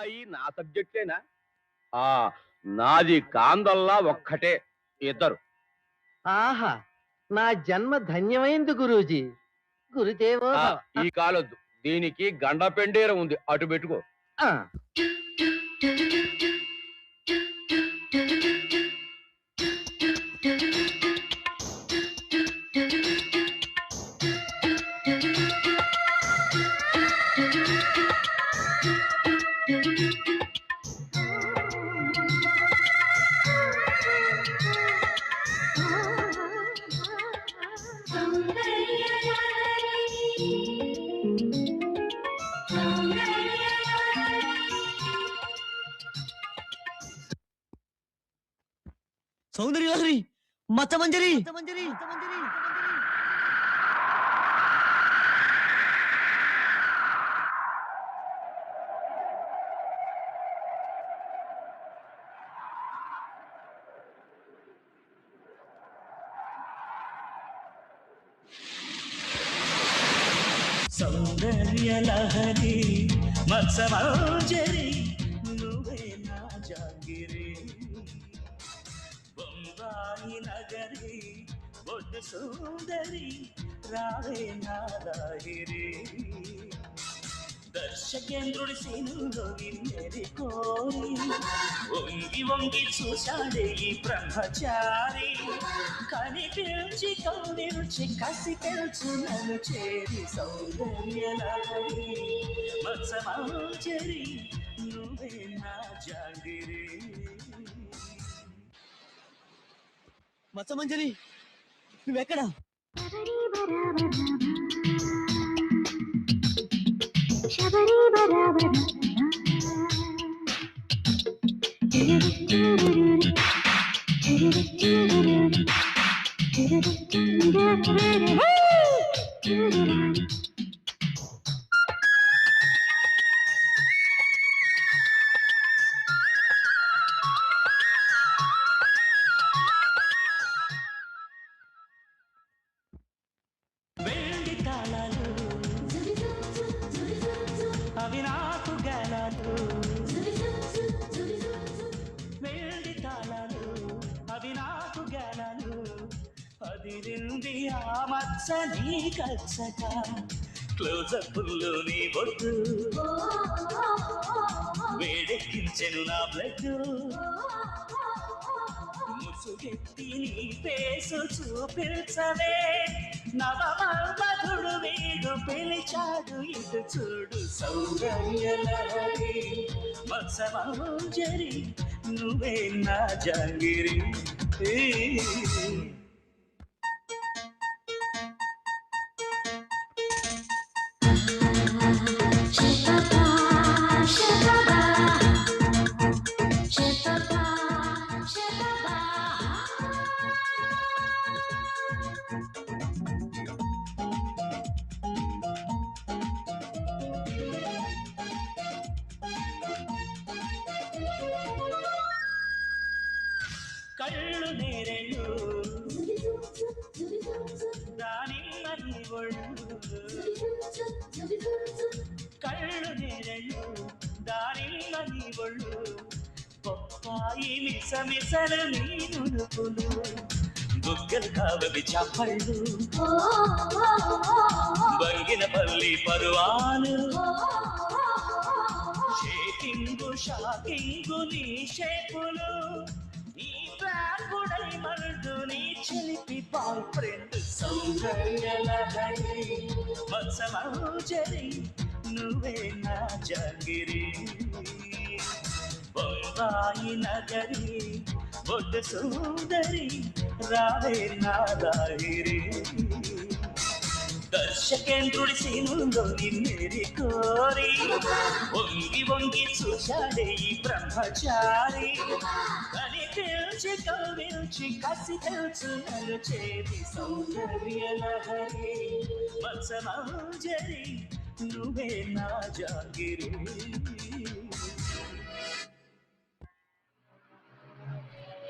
అమ్మాయి నా సబ్జెక్టేనా? ఆ నాది కాందల్లా ఒక్కటే, ఇద్దరు. ఆహా, నా జన్మ ధన్యమైంది గురూజీ. గురుదేవో భవ. ఈ కాలొద్దు, దీనికి గండపెండేర ఉంది, అటు పెట్టుకో. ఆ, సౌందర్య లహరి, మచ్చమంజరి. సౌందర్య లహరి మత్సమంజరి నువ్వే నా జాగిరి బొంబాయి నగరి బొడ్డు సుందరి రావే నా లాహిరి దర్శకేంద్రుడి సీనులో నిన్నేరి కోరి వంగి వంగి చూశాడే ఈ బ్రహ్మచారి కనిపించి కౌనిల్చి కసి తెలుసు నన్ను చేరి సౌందర్య లహరి మత్సమంజరి నువ్వే నా జాగిరి. మచ్చమంజరి, నువ్వెక్కడా? శబరి బరాబర వెండి తాళాలు అవి నాకు గాలాలు వెండి తాళాలు అవి నాకు గాలాలు అదిరింది ఆ మచ్చ నీ కచ్చట క్లోజప్పుల్లో నీ బొట్టు వేడెక్కించెను నా బ్లడ్ ముసుగెత్తి నీ పేసు చూపించవే నవమధుడు వీడు పిలిచాడు ఇటు చూడు సౌందర్య లహరి మత్సమంజరి నువ్వే నా జాంగిరి. కళ్ళు నేరెళ్ళు దానిమ్మని ఒళ్ళు కళ్ళు నేరెళ్ళు దానిమ్మని ఒళ్ళు బొప్పాయి మిసమిసలు నీ నునుపులు బుగ్గలు కావవి చప్పళ్ళు బంగిన పల్లి పరువాలు షేకింగు షాకింగు నీ షేపులు నీ ప్రాణుడై మరుడు నీ చిలిపి బాయ్ ఫ్రెండ్ సౌందర్య లహరి మత్సమంజరి నువ్వే నా జాంగిరి బొంబాయి నగరి బొడ్డు సుందరి రావే నా లాహిరి దర్శకేంద్రుడి సీనులో నిన్నేరి కోరి వంగి వంగి చూశాడే ఈ బ్రహ్మచారి కనిపించి కౌగిల్చి కసి తెలుసు నన్ను చేరి సౌందర్య లహరి మత్సమంజరి నువ్వే నా జాంగిరి.